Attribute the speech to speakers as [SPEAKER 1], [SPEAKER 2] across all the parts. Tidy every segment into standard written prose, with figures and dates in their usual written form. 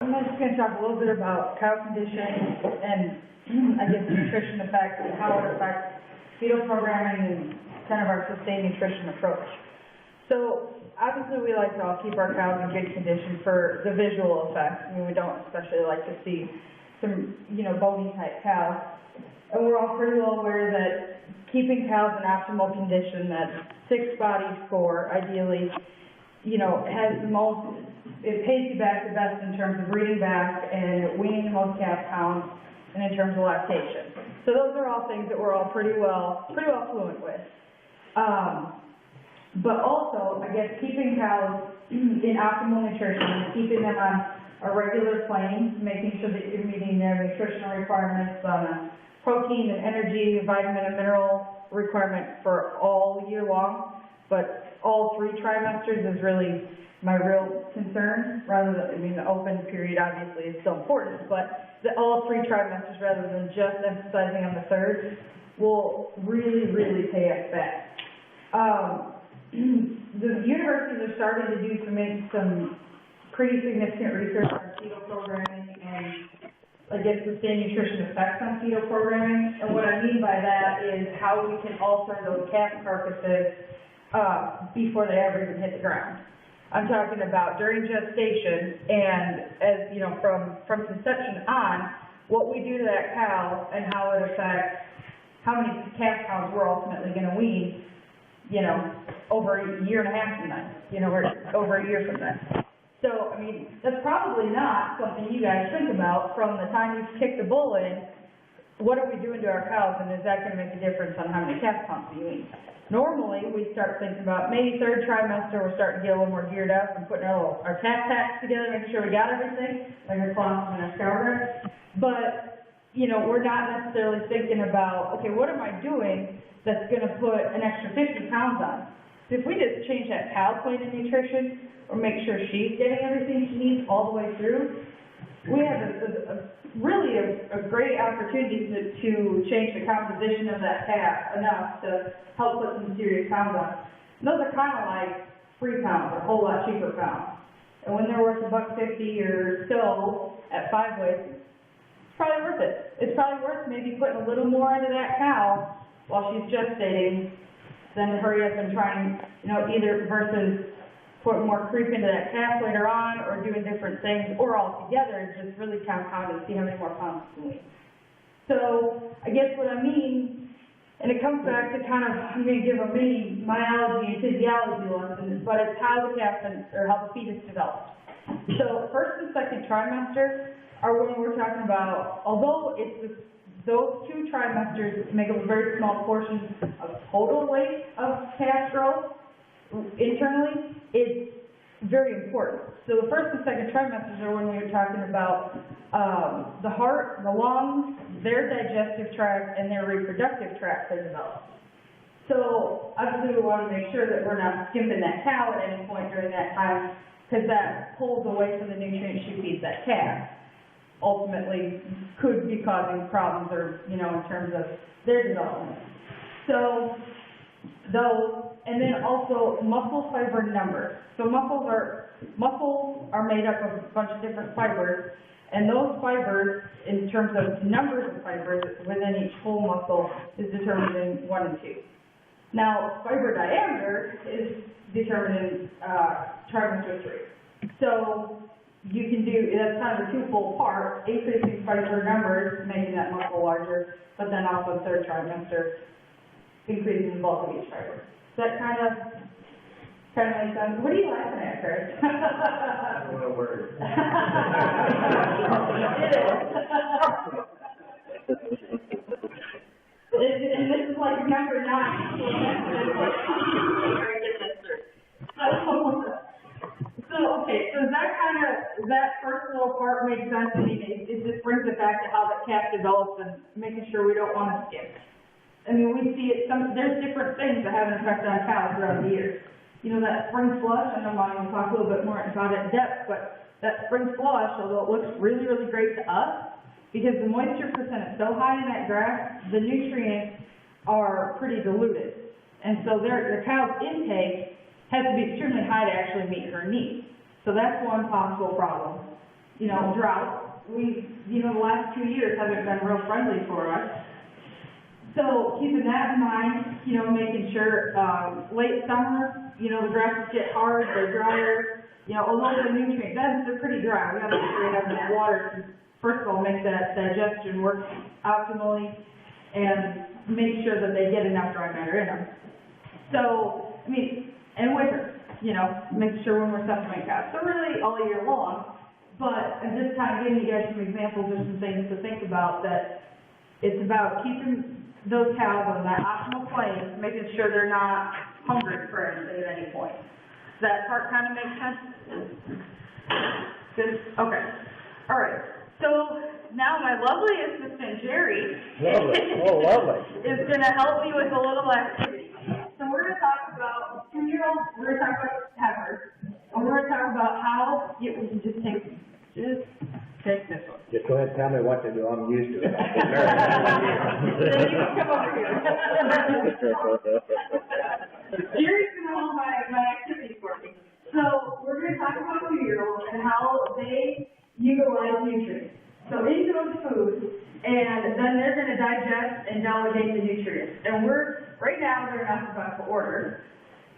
[SPEAKER 1] I'm just going to talk a little bit about cow condition and I guess nutrition effects and how it affects fetal programming and kind of our sustained nutrition approach. So obviously we like to all keep our cows in good condition for the visual effects. I mean, we don't especially like to see some, bony type cows. And we're all pretty well aware that keeping cows in optimal condition, that 6 body score ideally, has the most, it pays you back the best in terms of breeding back and weaning the most calf counts and in terms of lactation. So those are all things that we're all pretty well fluent with. But also, I guess, keeping cows in optimal nutrition, keeping them on a regular plane, making sure that you're meeting their nutritional requirements on protein and energy, vitamin and mineral requirement for all year long, but all 3 trimesters is really my real concern, rather than, the open period obviously is still important, but all 3 trimesters rather than just emphasizing on the 3rd will really, really pay us back. The universities are starting to do some pretty significant research on fetal programming and, I guess, sustained nutrition effects on fetal programming. And what I mean by that is how we can alter those calf carcasses before they ever even hit the ground. I'm talking about during gestation and as, from conception on, what we do to that cow and how it affects how many calf cows we're ultimately going to wean, over a year and a half from then, or over a year from then. So, that's probably not something you guys think about from the time you kick the bull in. What are we doing to our cows, and is that going to make a difference on how many calf counts we wean? Normally, we start thinking about maybe 3rd trimester, we're starting to get a little more geared up and putting our calf packs together, making sure we got everything, like our cloths and our scouter. But, we're not necessarily thinking about, okay, what am I doing that's going to put an extra 50 pounds on? If we just change that cow plate of nutrition, or make sure she's getting everything she needs all the way through, we have really a great opportunity to change the composition of that calf enough to help put some serious pounds on. And those are kind of like free pounds, a whole lot cheaper pounds. And when they're worth $1.50 or so at 5 weights, it's probably worth it. It's probably worth maybe putting a little more into that cow while she's gestating than to hurry up and trying, either versus putting more creep into that calf later on or doing different things, or all together, just really compound and see how many more pounds you can wean. So I guess what I mean, and it comes back to I'm going to give a mini myology and physiology lesson, but it's how the calf or how the fetus develops. So 1st and 2nd trimester are when we're talking about, although those 2 trimesters make up a very small portion of total weight of calf growth internally, it's very important. So the 1st and 2nd trimesters are when we were talking about the heart, the lungs, their digestive tract, and their reproductive tract are developed. So obviously we want to make sure that we're not skimping that cow at any point during that time, because that pulls away from the nutrients she feeds that calf. Ultimately could be causing problems or, in terms of their development. So those, and then also muscle fiber number. So muscles are made up of a bunch of different fibers, and those fibers, in terms of numbers of fibers within each whole muscle, is determined in 1 and 2. Now, fiber diameter is determined in trimester 3. So you can do, that's kind of a twofold part, increasing fiber numbers, making that muscle larger, but then also 3rd trimester, increasing the bulk of each fiber. Does that kind of make sense? What are you laughing at, Chris?
[SPEAKER 2] I don't want to worry.
[SPEAKER 1] And this is like number 9. So does that first little part make sense? It just brings it back to how the calf develops and making sure we don't want to skip. We see it, there's different things that have an effect on cows throughout the year. That spring flush, I know Monty will talk a little bit more about it in depth, but that spring flush, although it looks really, really great to us, because the moisture percent is so high in that grass, the nutrients are pretty diluted. And so the cow's intake has to be extremely high to actually meet her needs. So that's one possible problem. drought. The last 2 years haven't been real friendly for us. So keeping that in mind, making sure, late summer, the grasses get hard, they're drier, a little bit of nutrient dense, they're pretty dry. We gotta make sure we have enough water to, first of all, make that digestion work optimally and make sure that they get enough dry matter in them. So, and winter, making sure when we're supplementing cows. So really all year long, but I'm just kind of giving you guys some examples or some things to think about, that it's about keeping those cows on that optimal plane, making sure they're not hungry for anything at any point. Does that part kind of make sense? Good? Okay. All right. So now my lovely assistant, Jerry,
[SPEAKER 3] Lovely.
[SPEAKER 1] is going to help me with a little activity. So we're going to talk about 2-year-olds, we're going to talk about heifers, and we're going to talk about how you can just take this one.
[SPEAKER 3] Just go ahead and tell me what to do. I'm used to it.
[SPEAKER 1] Then you can come over here. Jerry's going to hold my activity for me. So we're going to talk about 2-year-olds and how they utilize nutrients. So into those foods, and then they're going to digest and delegate the nutrients. And right now they're in alphabetical order.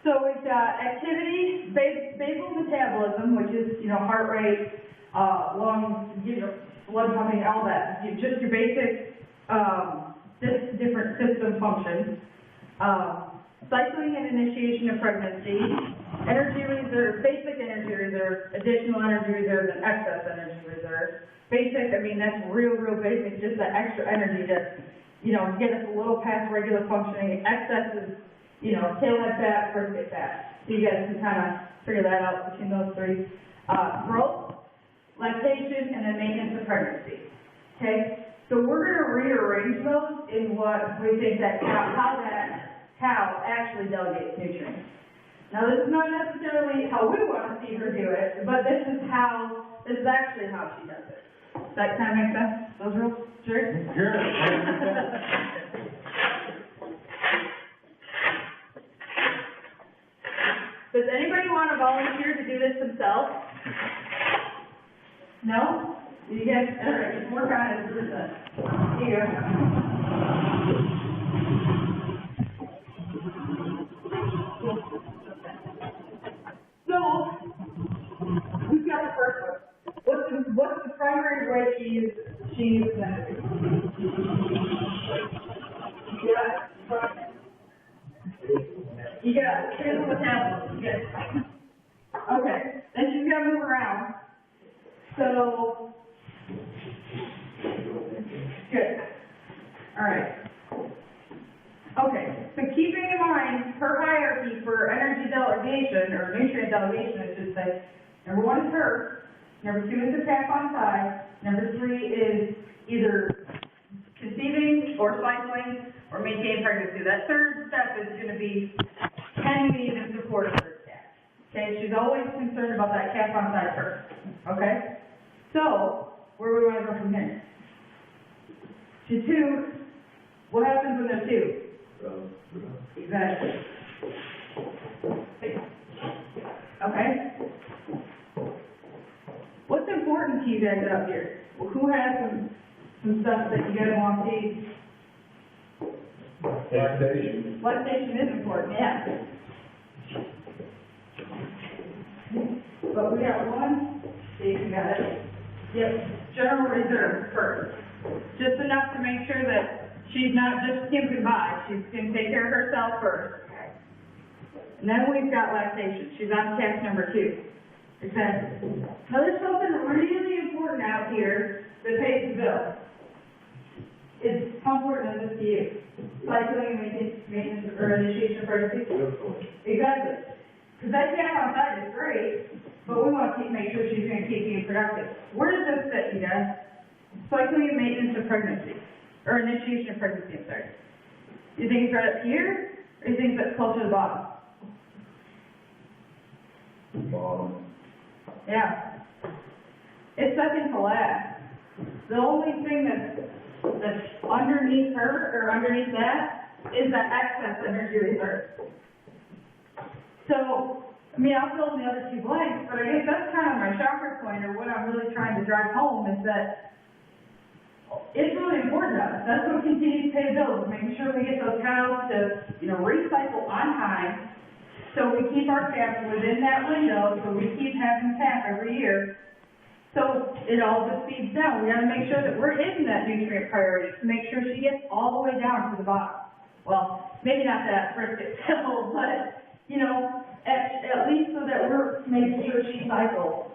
[SPEAKER 1] So we've got activity, basal metabolism, which is, heart rate, lungs, blood pumping, all that. Just your basic, different system functions. Cycling and initiation of pregnancy, energy reserve, basic energy reserve, additional energy reserve, and excess energy reserve. Basic, that's real basic, just that extra energy to, get us a little past regular functioning. Excess is, tailhead fat, first fat. So you guys can kind of figure that out between those three. Growth, lactation, and then maintenance of pregnancy. Okay? So we're going to rearrange those in what we think how that cow actually delegates nutrients. Now this is not necessarily how we want to see her do it, but this is actually how she does it. Does that kind of make sense? Those rules? Sure?
[SPEAKER 2] Sure.
[SPEAKER 1] Does anybody want to volunteer to do this themselves? No? You guys, all right, just work on it. Here you go. So, who's got the first one? What's the primary way she uses energy? You got basal metabolism. Good. Okay. Then she's got to move around. So, good. All right. Okay. So keeping in mind her hierarchy for energy delegation, or nutrient delegation, I should say, number 1 is her, number 2 is the calf on side, number 3 is either conceiving or cycling or maintaining pregnancy. That third step is going to be, can we even support a third calf? Okay, she's always concerned about that calf on side first. Okay? So, where do we want to go from here? To 2, what happens when there's 2? Exactly. Okay? What's important to you guys up here? Well, who has some stuff that you guys want to see?
[SPEAKER 2] Lactation.
[SPEAKER 1] Lactation is important, yeah. But we got 1, see if you got it. Yep, general reserve first. Just enough to make sure that she's not just skimping by. She's going to take care of herself first. And then we've got lactation. She's on calf number 2. Exactly. Now there's something really important out here that pays the bill. It's how important is this to you? Cycling, maintenance, or initiation of pregnancy? Exactly. Because that calf outside is great, but we want to make sure she's going to keep being productive. Where does this fit, you guys? Cycling and maintenance of pregnancy. Or initiation of pregnancy, I'm sorry. Do you think it's right up here, or do you think that's closer to the bottom?
[SPEAKER 2] Bottom.
[SPEAKER 1] Yeah. It's second to last. The only thing that's underneath her, or underneath that, is that excess energy reserve. So, I mean, I'll fill in the other two blanks, but I guess that's kind of my shocker point, or what I'm really trying to drive home, is that it's really important to us. That's what continues to pay the bills, making sure we get those cows to, recycle on time, so we keep our calves within that window, so we keep having calf every year. So it all just feeds down. We gotta make sure that we're hitting that nutrient priority, to make sure she gets all the way down to the bottom. Well, maybe not that brisket hill, but, at least so that we're making sure she cycles.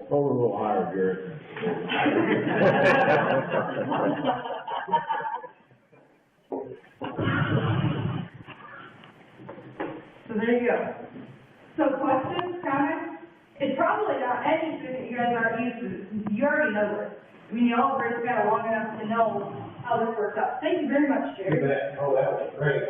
[SPEAKER 3] Hold a little higher, Garrett.
[SPEAKER 1] So there you go. So questions, comments? It's probably not anything that you guys aren't used to. You already know this. I mean, you all have raised cattle long enough to know how this works out. Thank you very much, Jerry.
[SPEAKER 3] Oh, that was great.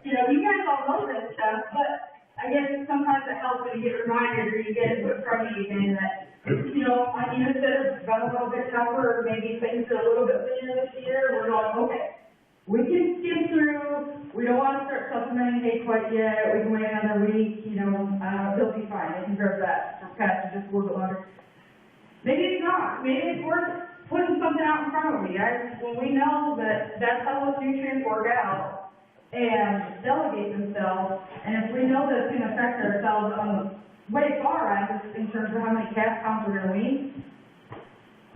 [SPEAKER 1] You guys all know this stuff, but I guess sometimes it helps when you get reminded, or you get it put in front of you again that, instead of going a little bit tougher, or maybe things are a little bit leaner this year, we're going, okay, we can skim through, we don't want to start supplementing hay quite yet, we can wait another week, they'll be fine, they can grow that pasture just a little bit longer. Maybe it's not, maybe it's worth putting something out in front of me, guys, when we know that that's how those nutrients work out, and delegate themselves, and if we know that it's gonna affect ourselves on the way far end in terms of how many calf counts we're gonna wean,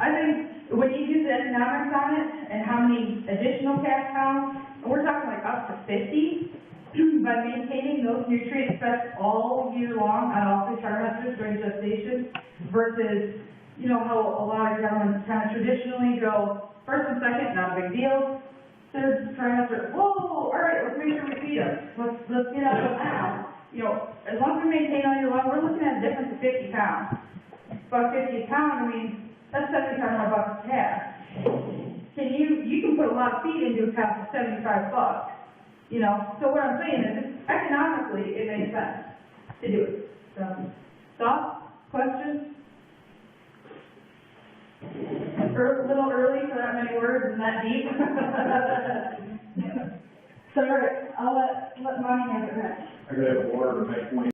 [SPEAKER 1] I think when you do the economics on it, and how many additional calf counts, and we're talking like up to 50, by maintaining those nutrient specs all year long on all three trimesters during gestation, versus, how a lot of gentlemen kind of traditionally go first and second, not a big deal. Third trimester, whoa, all right, let's make sure we feed them. Let's get up now. As long as we maintain all year long, we're looking at a difference of 50 pounds. $1.50 a pound, that's $75 more a calf. You can put a lot of feed into a calf for $75. So what I'm saying is, economically, it makes sense to do it. So, thoughts, questions? A little early for that many words and that deep. So, all right, I'll let Monty have it next.
[SPEAKER 2] I gotta have water to make one.